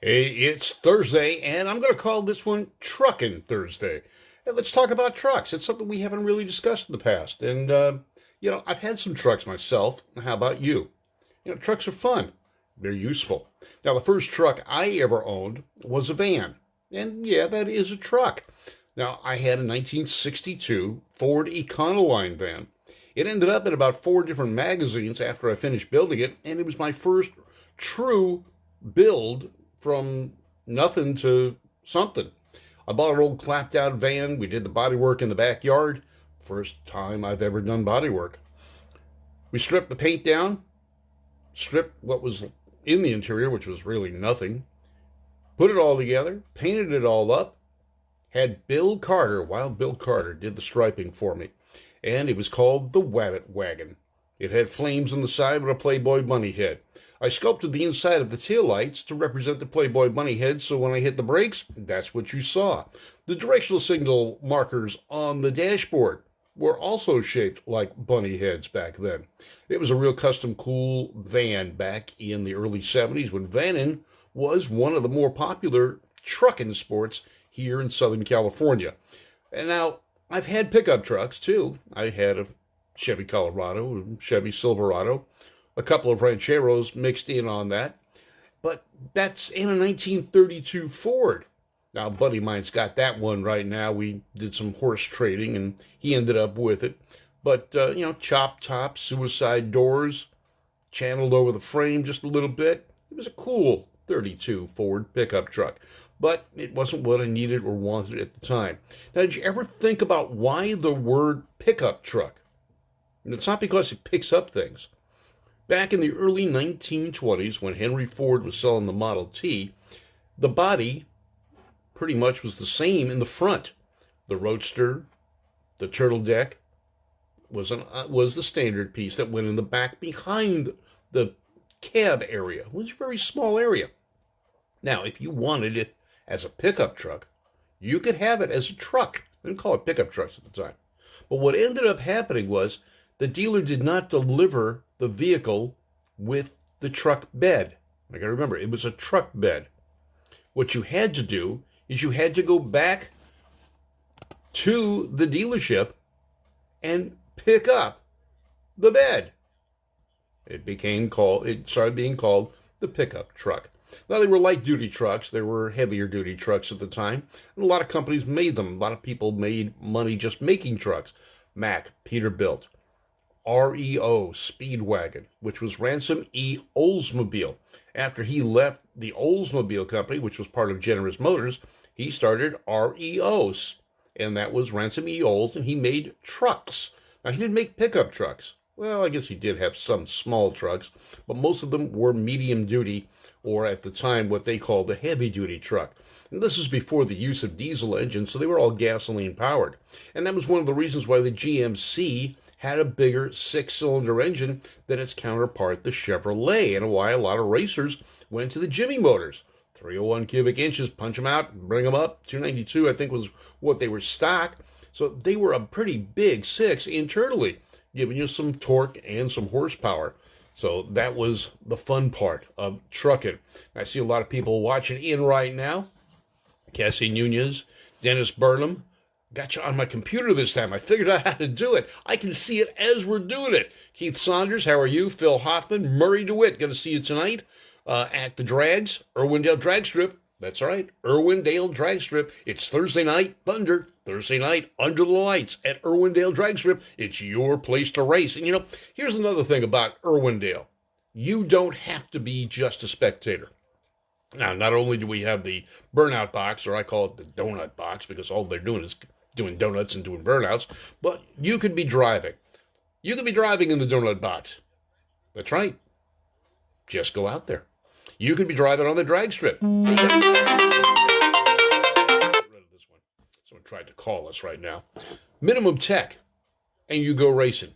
Hey, it's Thursday, and I'm going to call this one Truckin' Thursday. And let's talk about trucks. It's something we haven't really discussed in the past. And, I've had some trucks myself. How about you? Trucks are fun, they're useful. Now, the first truck I ever owned was a van. And yeah, that is a truck. Now, I had a 1962 Ford Econoline van. It ended up in about four different magazines after I finished building it, and it was my first true build from nothing to something. I bought an old clapped out van. We did the body work in the backyard. First time I've ever done body work. We stripped the paint down, stripped what was in the interior, which was really nothing, put it all together, painted it all up, had Bill Carter, Wild Bill Carter, did the striping for me. And it was called the Wabbit Wagon. It had flames on the side with a Playboy bunny head. I sculpted the inside of the taillights to represent the Playboy bunny head, so when I hit the brakes, that's what you saw. The directional signal markers on the dashboard were also shaped like bunny heads back then. It was a real custom cool van back in the early 70s when vanning was one of the more popular trucking sports here in Southern California. And now I've had pickup trucks too. I had a Chevy Colorado, a Chevy Silverado, a couple of Rancheros mixed in on that. But that's in a 1932 Ford. Now, a buddy of mine's got that one right now. We did some horse trading and he ended up with it. But, chop top, suicide doors, channeled over the frame just a little bit. It was a cool 32 Ford pickup truck, but it wasn't what I needed or wanted at the time. Now, did you ever think about why the word pickup truck? And it's not because it picks up things. Back in the early 1920s, when Henry Ford was selling the Model T, the body pretty much was the same in the front. The Roadster, the Turtle Deck, was the standard piece that went in the back behind the cab area. It was a very small area. Now, if you wanted it as a pickup truck, you could have it as a truck. They didn't call it pickup trucks at the time. But what ended up happening was the dealer did not deliver the vehicle with the truck bed. I gotta remember, it was a truck bed. What you had to do is you had to go back to the dealership and pick up the bed. It started being called the pickup truck. Now, they were light duty trucks. There were heavier duty trucks at the time. And a lot of companies made them. A lot of people made money just making trucks. Mack, Peterbilt, REO, Speedwagon, which was Ransom E. Oldsmobile. After he left the Oldsmobile company, which was part of Generous Motors, he started REOs. And that was Ransom E. Olds, and he made trucks. Now, he didn't make pickup trucks. Well, I guess he did have some small trucks, but most of them were medium duty, or at the time, what they called a heavy duty truck. And this is before the use of diesel engines, so they were all gasoline powered. And that was one of the reasons why the GMC had a bigger six-cylinder engine than its counterpart, the Chevrolet, and why a lot of racers went to the Jimmy Motors. 301 cubic inches, punch them out, bring them up. 292, I think, was what they were stock. So they were a pretty big six internally, giving you some torque and some horsepower. So that was the fun part of trucking. I see a lot of people watching in right now. Cassie Nunez, Dennis Burnham. Got you on my computer this time. I figured out how to do it. I can see it as we're doing it. Keith Saunders, how are you? Phil Hoffman, Murray DeWitt, going to see you tonight at the Drags, Irwindale Drag Strip. That's right, Irwindale Drag Strip. It's Thursday night, Thunder. Thursday night, under the lights at Irwindale Drag Strip. It's your place to race. And here's another thing about Irwindale. You don't have to be just a spectator. Now, not only do we have the burnout box, or I call it the donut box, because all they're doing is doing donuts and doing burnouts, but you could be driving. You could be driving in the donut box. That's right. Just go out there. You could be driving on the drag strip. Someone tried to call us right now. Minimum Tech, and you go racing.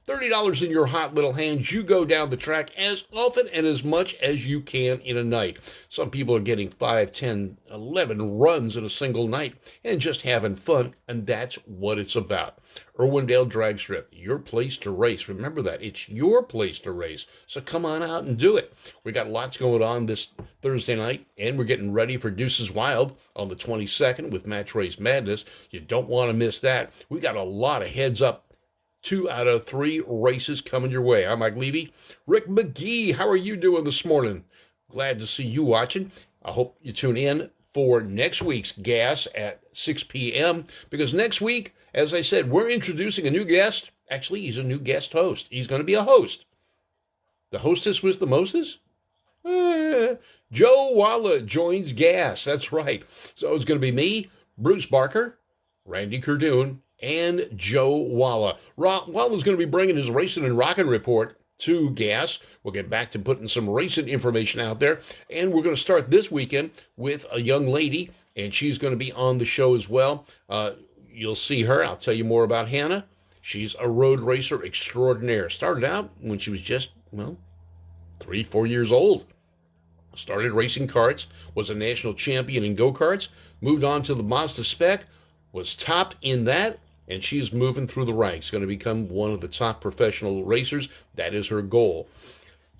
$30 in your hot little hands. You go down the track as often and as much as you can in a night. Some people are getting 5, 10, 11 runs in a single night and just having fun, and that's what it's about. Irwindale Drag Strip, your place to race. Remember that. It's your place to race. So come on out and do it. We got lots going on this Thursday night, and we're getting ready for Deuces Wild on the 22nd with Match Race Madness. You don't want to miss that. We got a lot of heads up. 2 out of 3 races coming your way. I'm Mike Levy. Rick McGee, how are you doing this morning? Glad to see you watching. I hope you tune in for next week's Gas at 6 p.m. because next week, as I said, we're introducing a new guest. Actually, he's a new guest host. He's going to be a host. The hostess was the mostess? Joe Walla joins Gas. That's right. So it's going to be me, Bruce Barker, Randy Cardoon, and Joe Walla. Walla's going to be bringing his racing and rocking report to Gas. We'll get back to putting some racing information out there. And we're going to start this weekend with a young lady, and she's going to be on the show as well. You'll see her. I'll tell you more about Hannah. She's a road racer extraordinaire. Started out when she was just, 3, 4 years old. Started racing karts, was a national champion in go-karts, moved on to the Mazda Spec, was top in that, and she's moving through the ranks, going to become one of the top professional racers. That is her goal.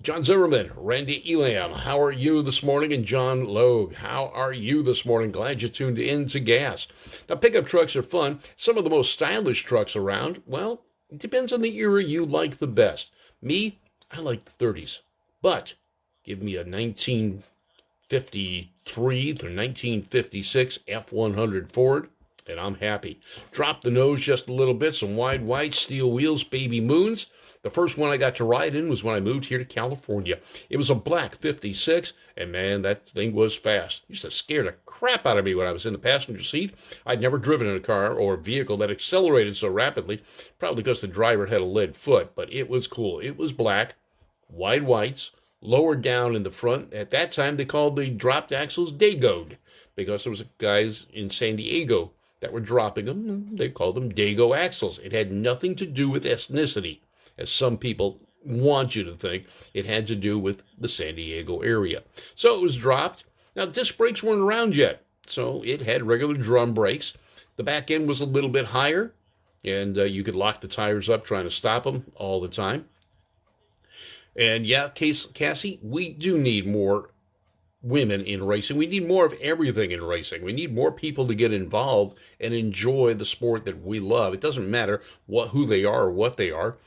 John Zimmerman, Randy Elam, how are you this morning? And John Logue, how are you this morning? Glad you tuned in to Gas. Now, pickup trucks are fun. Some of the most stylish trucks around, well, it depends on the era you like the best. Me, I like the 30s, but give me a 1953 through 1956 F100 Ford, and I'm happy. Drop the nose just a little bit, some wide white steel wheels, baby moons. The first one I got to ride in was when I moved here to California. It was a black 56, and man, that thing was fast. It used to scare the crap out of me when I was in the passenger seat. I'd never driven in a car or a vehicle that accelerated so rapidly, probably because the driver had a lead foot, but it was cool. It was black, wide whites, lowered down in the front. At that time, they called the dropped axles Dagoed, because there was guys in San Diego that were dropping them. They called them Dago axles. It had nothing to do with ethnicity, as some people want you to think. It had to do with the San Diego area. So it was dropped. Now, disc brakes weren't around yet, so it had regular drum brakes. The back end was a little bit higher, and you could lock the tires up trying to stop them all the time. And yeah, Cassie, we do need more women in racing. We need more of everything in racing. We need more people to get involved and enjoy the sport that we love. It doesn't matter who they are or what they are.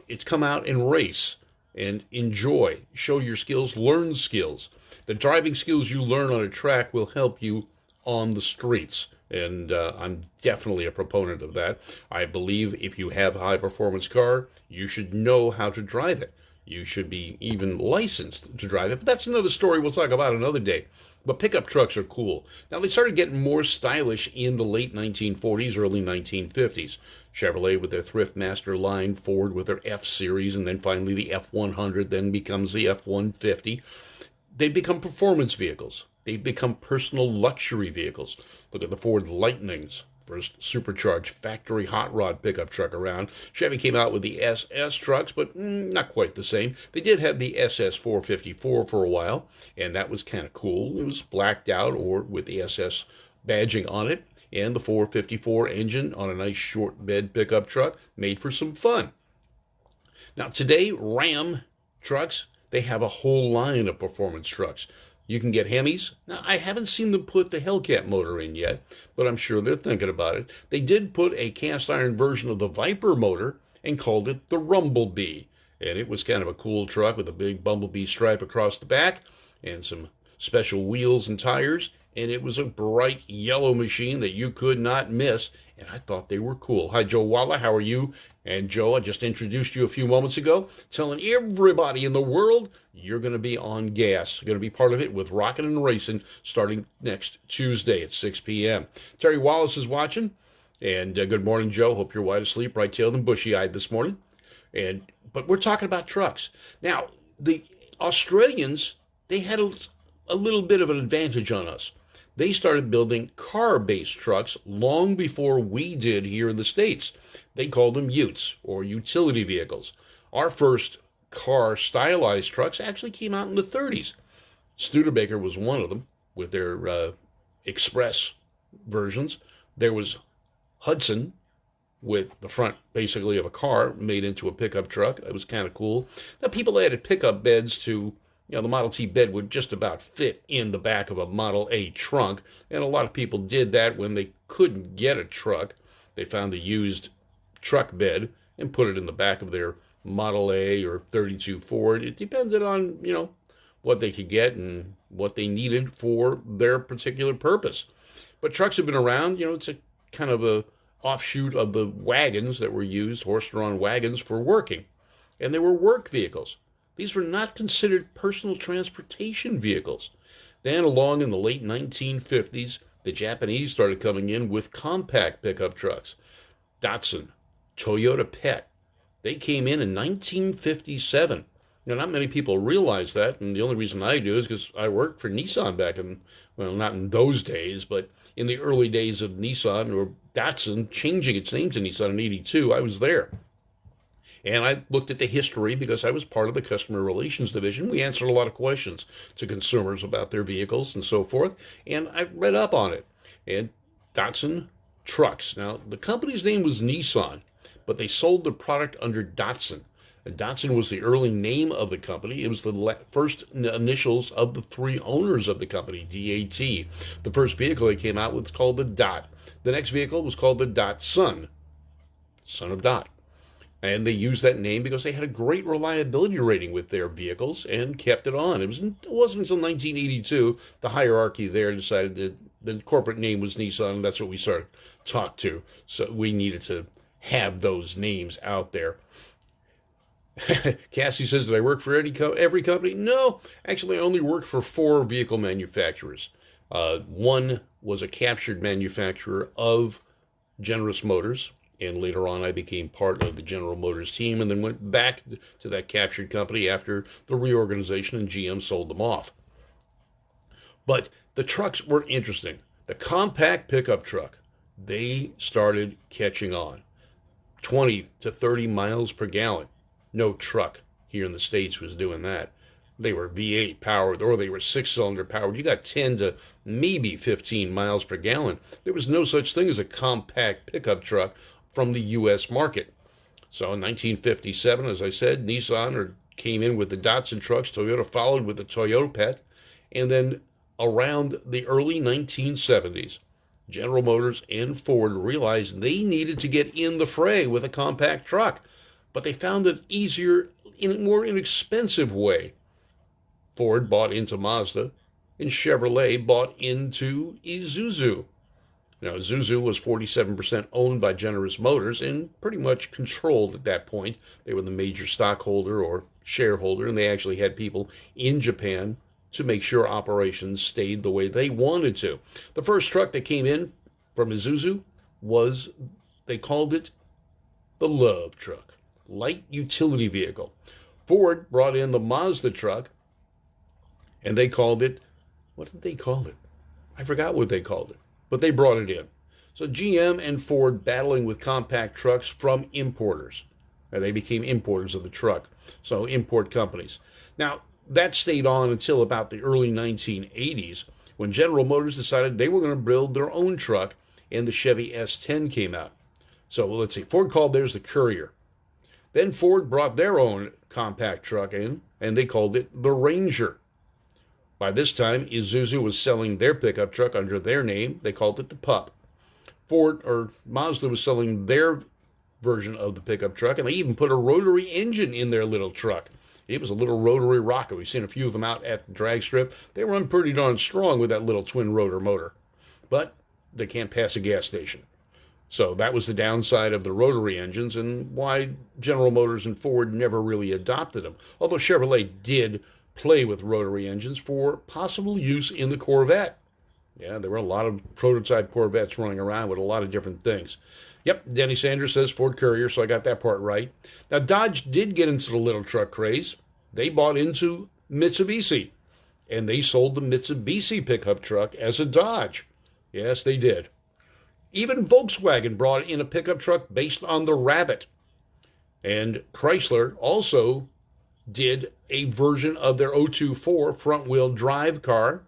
It's come out and race and enjoy. Show your skills, learn skills. The driving skills you learn on a track will help you on the streets. And I'm definitely a proponent of that. I believe if you have a high-performance car, you should know how to drive it. You should be even licensed to drive it. But that's another story we'll talk about another day. But pickup trucks are cool. Now, they started getting more stylish in the late 1940s, early 1950s. Chevrolet with their Thriftmaster line, Ford with their F-Series, and then finally the F-100 then becomes the F-150. They become performance vehicles. They become personal luxury vehicles. Look at the Ford Lightnings. First supercharged factory hot rod pickup truck around. Chevy came out with the SS trucks, but not quite the same. They did have the SS 454 for a while, and that was kind of cool. It was blacked out or with the SS badging on it, and the 454 engine on a nice short bed pickup truck made for some fun. Now today, Ram trucks, they have a whole line of performance trucks. You can get Hemis. Now, I haven't seen them put the Hellcat motor in yet, but I'm sure they're thinking about it. They did put a cast iron version of the Viper motor and called it the Rumblebee. And it was kind of a cool truck with a big bumblebee stripe across the back and some special wheels and tires. And it was a bright yellow machine that you could not miss. And I thought they were cool. Hi, Joe Walla. How are you? And Joe, I just introduced you a few moments ago, telling everybody in the world you're going to be on Gas. You're going to be part of it with Rockin' and Racing starting next Tuesday at 6 p.m. Terry Wallace is watching. And good morning, Joe. Hope you're wide asleep, bright-tailed, and bushy-eyed this morning. But we're talking about trucks. Now, the Australians, they had a little bit of an advantage on us. They started building car-based trucks long before we did here in the States. They called them utes, or utility vehicles. Our first car stylized trucks actually came out in the 30s. Studebaker was one of them with their express versions. There was Hudson with the front basically of a car made into a pickup truck. It was kind of cool. Now, people added pickup beds to, the Model T bed would just about fit in the back of a Model A trunk, and a lot of people did that when they couldn't get a truck. They found a used truck bed and put it in the back of their Model A or 32 Ford. It depended on, what they could get and what they needed for their particular purpose. But trucks have been around, it's a kind of a offshoot of the wagons that were used, horse-drawn wagons, for working. And they were work vehicles. These were not considered personal transportation vehicles. Then along in the late 1950s, the Japanese started coming in with compact pickup trucks. Datsun, Toyota Pet. They came in 1957. Not many people realize that, and the only reason I do is because I worked for Nissan back in, well, not in those days, but in the early days of Nissan, or Datsun changing its name to Nissan in 82, I was there. And I looked at the history because I was part of the customer relations division. We answered a lot of questions to consumers about their vehicles and so forth, and I read up on it. And Datsun trucks. Now, the company's name was Nissan, but they sold the product under Datsun. And Datsun was the early name of the company. It was the first initials of the three owners of the company, DAT. The first vehicle they came out with was called the Dot. The next vehicle was called the Datsun, son of Dot. And they used that name because they had a great reliability rating with their vehicles and kept it on. It wasn't until 1982 the hierarchy there decided that the corporate name was Nissan, and that's what we started to talk to. So we needed to have those names out there. Cassie says, did I work for every company? No, actually I only worked for 4 vehicle manufacturers. One was a captured manufacturer of General Motors, and later on I became part of the General Motors team and then went back to that captured company after the reorganization and GM sold them off. But the trucks were interesting. The compact pickup truck, they started catching on. 20 to 30 miles per gallon. No truck here in the States was doing that. They were V8 powered or they were 6-cylinder powered. You got 10 to maybe 15 miles per gallon. There was no such thing as a compact pickup truck from the U.S. market. So in 1957, as I said, Nissan came in with the Datsun trucks. Toyota followed with the Toyota Pet. And then around the early 1970s, General Motors and Ford realized they needed to get in the fray with a compact truck. But they found it easier in a more inexpensive way. Ford bought into Mazda, and Chevrolet bought into Isuzu. Now, Isuzu was 47% owned by General Motors and pretty much controlled at that point. They were the major stockholder or shareholder, and they actually had people in Japan to make sure operations stayed the way they wanted to. The first truck that came in from Isuzu was, they called it the Love Truck. Light utility vehicle. Ford brought in the Mazda truck, and they called it, what did they call it? I forgot what they called it, but they brought it in. So GM and Ford battling with compact trucks from importers. And they became importers of the truck, so import companies. Now, that stayed on until about the early 1980s when General Motors decided they were going to build their own truck, and the Chevy S10 came out. So let's see, Ford called theirs the Courier. Then Ford brought their own compact truck in, and they called it the Ranger. By this time, Isuzu was selling their pickup truck under their name. They called it the Pup. Mazda was selling their version of the pickup truck, and they even put a rotary engine in their little truck. It was a little rotary rocket. We've seen a few of them out at the drag strip. They run pretty darn strong with that little twin rotor motor, but they can't pass a gas station. So that was the downside of the rotary engines and why General Motors and Ford never really adopted them. Although Chevrolet did play with rotary engines for possible use in the Corvette. Yeah, there were a lot of prototype Corvettes running around with a lot of different things. Yep, Denny Sanders says Ford Courier, so I got that part right. Now, Dodge did get into the little truck craze. They bought into Mitsubishi. and they sold the Mitsubishi pickup truck as a Dodge. Yes, they did. Even Volkswagen brought in a pickup truck based on the Rabbit. And Chrysler also did a version of their 024 front-wheel drive car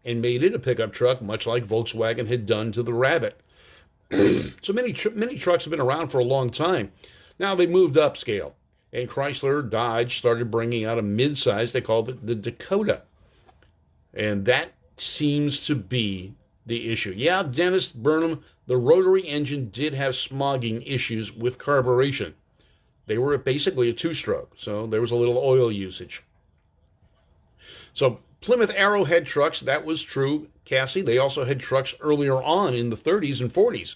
and made it a pickup truck, much like Volkswagen had done to the Rabbit. So many trucks have been around for a long time. Now they moved upscale, and Chrysler, Dodge started bringing out a midsize. They called it the Dakota. And that seems to be the issue. Yeah, Dennis Burnham, the rotary engine did have smogging issues with carburation. They were basically a two-stroke, so there was a little oil usage. So Plymouth Arrowhead trucks, that was true, Cassie. They also had trucks earlier on in the 30s and 40s.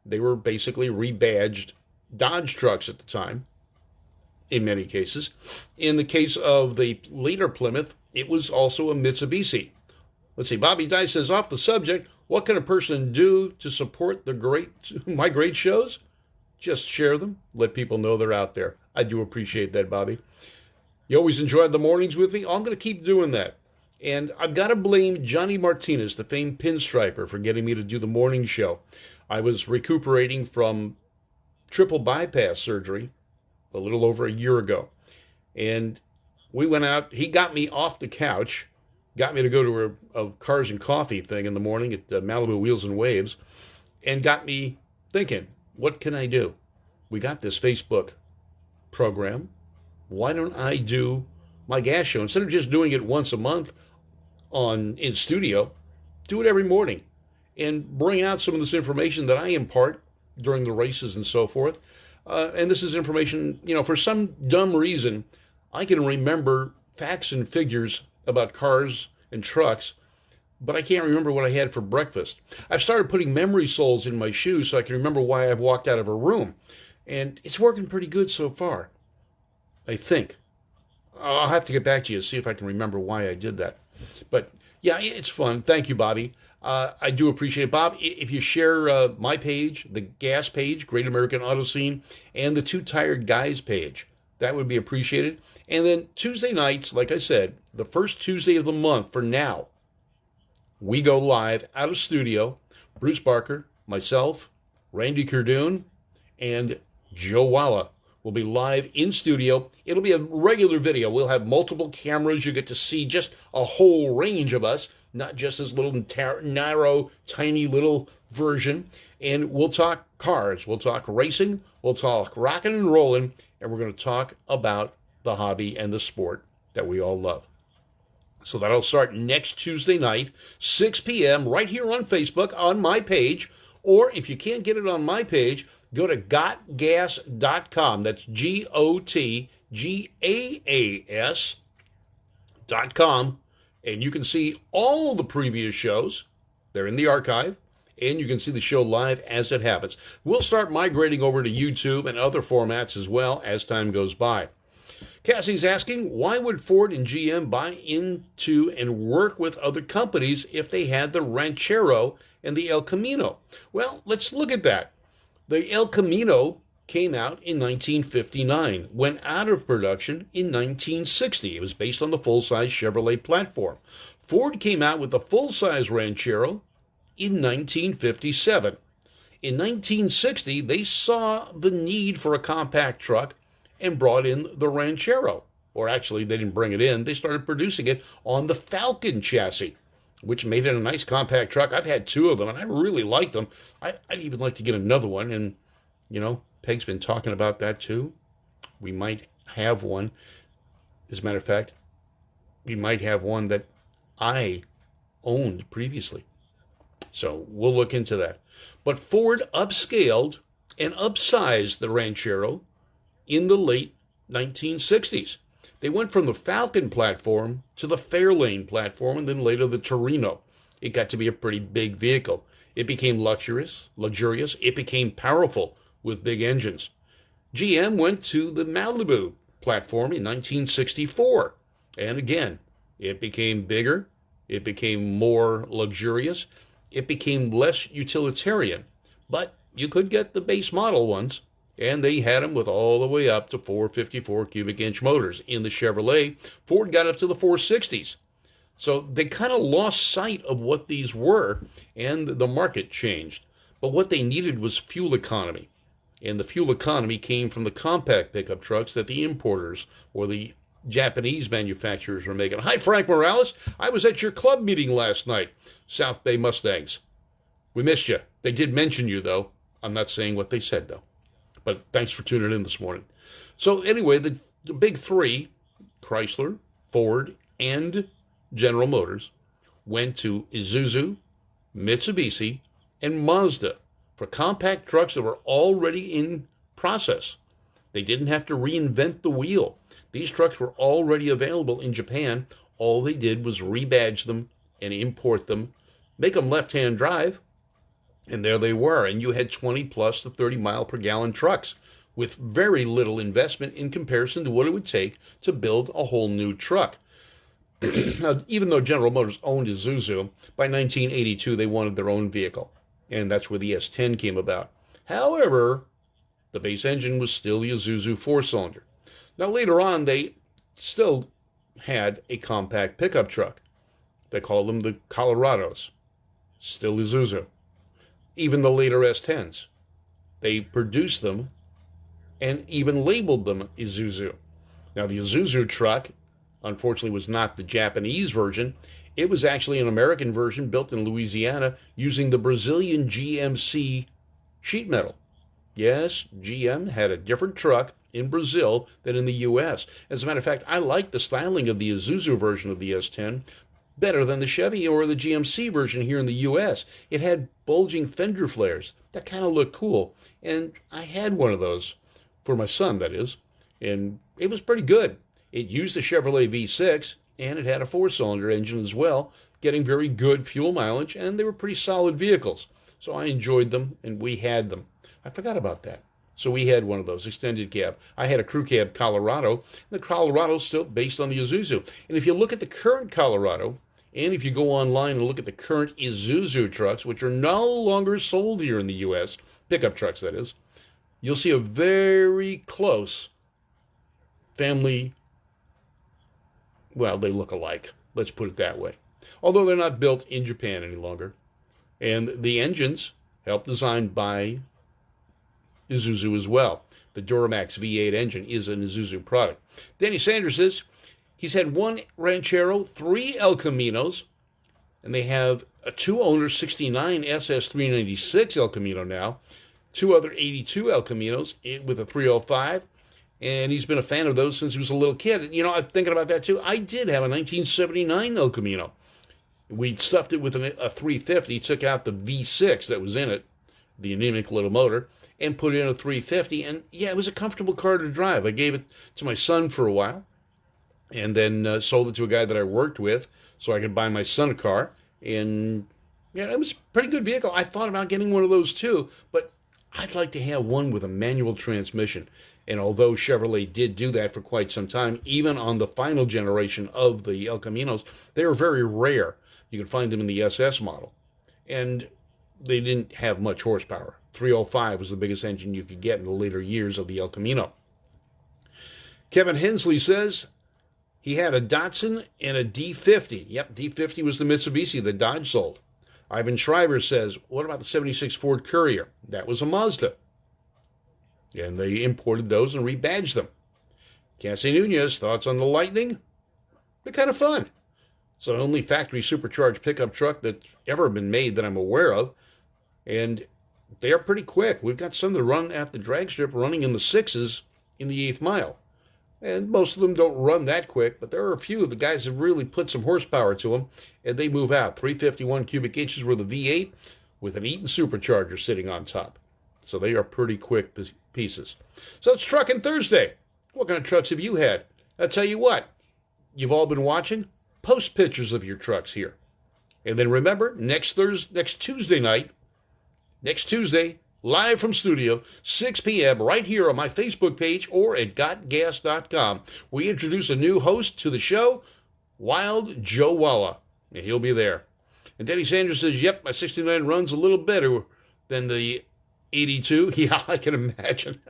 They were basically rebadged Dodge trucks at the time, in many cases. In the case of the later Plymouth, it was also a Mitsubishi. Let's see, Bobby Dice says, off the subject, what can a person do to support my great shows? Just share them. Let people know they're out there. I do appreciate that, Bobby. You always enjoyed the mornings with me. I'm going to keep doing that. And I've got to blame Johnny Martinez, the famed pinstriper, for getting me to do the morning show. I was recuperating from triple bypass surgery a little over a year ago. And we went out. He got me off the couch, got me to go to a Cars and Coffee thing in the morning at Malibu Wheels and Waves, and got me thinking, what can I do? We got this Facebook program. Why don't I do my gas show? Instead of just doing it once a month in studio, do it every morning and bring out some of this information that I impart during the races and so forth. And this is information, for some dumb reason, I can remember facts and figures about cars and trucks, but I can't remember what I had for breakfast. I've started putting memory soles in my shoes so I can remember why I've walked out of a room. And it's working pretty good so far, I think. I'll have to get back to you and see if I can remember why I did that. But yeah, it's fun. Thank you, Bobby. I do appreciate it. Bob, if you share my page, the gas page, Great American Auto Scene, and the Two Tired Guys page, that would be appreciated. And then Tuesday nights, like I said, the first Tuesday of the month for now, we go live out of studio. Bruce Barker, myself, Randy Cardoon, and Joe Walla will be live in studio. It'll be a regular video. We'll have multiple cameras. You get to see just a whole range of us, not just this little narrow, tiny little version. And we'll talk cars. We'll talk racing. We'll talk rocking and rolling. And we're going to talk about the hobby and the sport that we all love. So that'll start next Tuesday night, 6 p.m., right here on Facebook on my page. Or if you can't get it on my page, go to gotgas.com. That's GOTGAAS.com. And you can see all the previous shows. They're in the archive. And you can see the show live as it happens. We'll start migrating over to YouTube and other formats as well as time goes by. Cassie's asking, why would Ford and GM buy into and work with other companies if they had the Ranchero and the El Camino? Well, let's look at that. The El Camino came out in 1959, went out of production in 1960. It was based on the full-size Chevrolet platform. Ford came out with the full-size Ranchero in 1957. In 1960, they saw the need for a compact truck and brought in the Ranchero. Or actually, they didn't bring it in. They started producing it on the Falcon chassis, which made it a nice compact truck. I've had two of them, and I really like them. I'd even like to get another one, and, Peg's been talking about that too. We might have one. As a matter of fact, we might have one that I owned previously. So we'll look into that. But Ford upscaled and upsized the Ranchero in the late 1960s. They went from the Falcon platform to the Fairlane platform and then later the Torino. It got to be a pretty big vehicle. It became luxurious. It became powerful with big engines. GM went to the Malibu platform in 1964. And again, it became bigger. It became more luxurious. It became less utilitarian. But you could get the base model ones. And they had them with all the way up to 454 cubic inch motors. In the Chevrolet, Ford got up to the 460s. So they kind of lost sight of what these were, and the market changed. But what they needed was fuel economy. And the fuel economy came from the compact pickup trucks that the importers or the Japanese manufacturers were making. Hi, Frank Morales. I was at your club meeting last night, South Bay Mustangs. We missed you. They did mention you, though. I'm not saying what they said, though. But thanks for tuning in this morning. So, anyway, the big three, Chrysler, Ford, and General Motors, went to Isuzu, Mitsubishi, and Mazda for compact trucks that were already in process. They didn't have to reinvent the wheel. These trucks were already available in Japan. All they did was rebadge them and import them, make them left-hand drive, and there they were. And you had 20 plus to 30 mile per gallon trucks with very little investment in comparison to what it would take to build a whole new truck. Now, even though General Motors owned Isuzu, by 1982 they wanted their own vehicle, and that's where the S10 came about. However, the base engine was still the Isuzu four-cylinder. Now, later on, they still had a compact pickup truck. They called them the Colorados, still Isuzu. Even the later S10s, they produced them and even labeled them Isuzu. Now, the Isuzu truck, unfortunately, was not the Japanese version. It was actually an American version built in Louisiana using the Brazilian GMC sheet metal. Yes, GM had a different truck in Brazil than in the U.S. As a matter of fact, I like the styling of the Isuzu version of the S10 better than the Chevy or the GMC version here in the U.S. It had bulging fender flares. That kind of looked cool. And I had one of those for my son, that is. And it was pretty good. It used the Chevrolet V6, and it had a four-cylinder engine as well, getting very good fuel mileage, and they were pretty solid vehicles. So I enjoyed them, and we had them. I forgot about that. So we had one of those, extended cab. I had a crew cab Colorado. The Colorado's still based on the Isuzu. And if you look at the current Colorado, and if you go online and look at the current Isuzu trucks, which are no longer sold here in the U.S., pickup trucks that is, you'll see a very close family. Well, they look alike. Let's put it that way. Although they're not built in Japan any longer. And the engines, helped designed by Isuzu as well. The Duramax V8 engine is an Isuzu product. Danny Sanders says he's had one Ranchero, 3 El Caminos, and they have a 2-owner 69 SS396 El Camino now, 2 other 82 El Caminos with a 305, and he's been a fan of those since he was a little kid. You know, I'm thinking about that too. I did have a 1979 El Camino. We stuffed it with a 350, took out the V6 that was in it, the anemic little motor, and put in a 350. And yeah, it was a comfortable car to drive. I gave it to my son for a while, and then sold it to a guy that I worked with so I could buy my son a car. And yeah, it was a pretty good vehicle. I thought about getting one of those too, but I'd like to have one with a manual transmission. And although Chevrolet did do that for quite some time, even on the final generation of the El Caminos, they were very rare. You can find them in the SS model. And they didn't have much horsepower. 305 was the biggest engine you could get in the later years of the El Camino. Kevin Hensley says he had a Datsun and a D50. Yep, D50 was the Mitsubishi that Dodge sold. Ivan Shriver says, what about the 76 Ford Courier? That was a Mazda. And they imported those and rebadged them. Cassie Nunez, thoughts on the Lightning? They're kind of fun. It's the only factory supercharged pickup truck that's ever been made that I'm aware of. And they're pretty quick. We've got some that run at the drag strip running in the 6s in the 8th mile. And most of them don't run that quick, but there are a few of the guys that really put some horsepower to them, and they move out. 351 cubic inches worth of V8 with an Eaton supercharger sitting on top. So they are pretty quick pieces. So it's Truckin' Thursday. What kind of trucks have you had? I'll tell you what, you've all been watching. Post pictures of your trucks here. And then remember, next Tuesday night, live from studio, 6 p.m., right here on my Facebook page or at gotgas.com, we introduce a new host to the show, Wild Joe Walla. And he'll be there. And Danny Sanders says, yep, my 69 runs a little better than the 82. Yeah, I can imagine.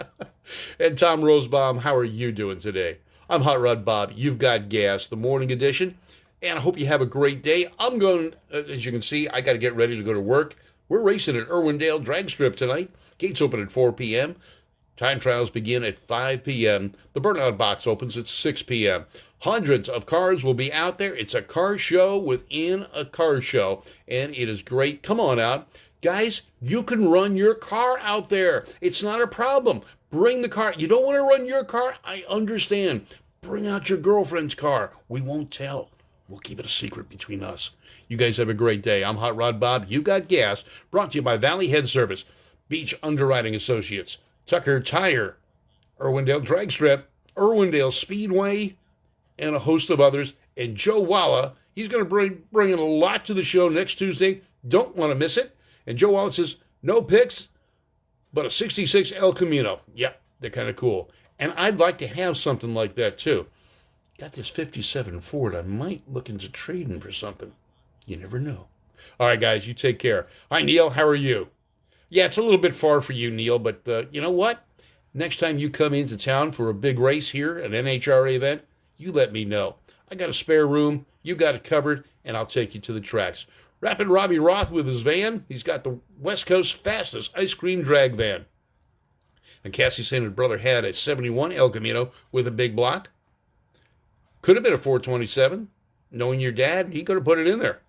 And Tom Rosebaum, how are you doing today? I'm Hot Rod Bob. You've got gas, the morning edition. And I hope you have a great day. I'm going, as you can see, I got to get ready to go to work. We're racing at Irwindale Drag Strip tonight. Gates open at 4 p.m. Time trials begin at 5 p.m. The Burnout Box opens at 6 p.m. Hundreds of cars will be out there. It's a car show within a car show, and it is great. Come on out. Guys, you can run your car out there. It's not a problem. Bring the car. You don't want to run your car? I understand. Bring out your girlfriend's car. We won't tell. We'll keep it a secret between us. You guys have a great day. I'm Hot Rod Bob. You Got Gas. Brought to you by Valley Head Service, Beach Underwriting Associates, Tucker Tire, Irwindale Drag Strip, Irwindale Speedway, and a host of others. And Joe Walla, he's going to bring in a lot to the show next Tuesday. Don't want to miss it. And Joe Walla says, no picks, but a 66 El Camino. Yep, they're kind of cool. And I'd like to have something like that, too. Got this 57 Ford. I might look into trading for something. You never know. All right, guys, you take care. Hi, Neil. How are you? Yeah, it's a little bit far for you, Neil, but you know what? Next time you come into town for a big race here, an NHRA event, you let me know. I got a spare room. You got it covered, and I'll take you to the tracks. Rapid Robbie Roth with his van. He's got the West Coast's fastest ice cream drag van. And Cassie saying his brother had a 71 El Camino with a big block. Could have been a 427. Knowing your dad, he could have put it in there.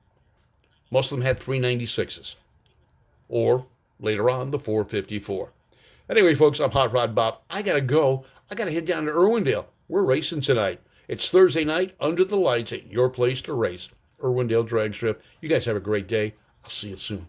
Most of them had 396s. Or, later on, the 454. Anyway, folks, I'm Hot Rod Bob. I got to go. I got to head down to Irwindale. We're racing tonight. It's Thursday night under the lights at your place to race. Irwindale Drag Strip. You guys have a great day. I'll see you soon.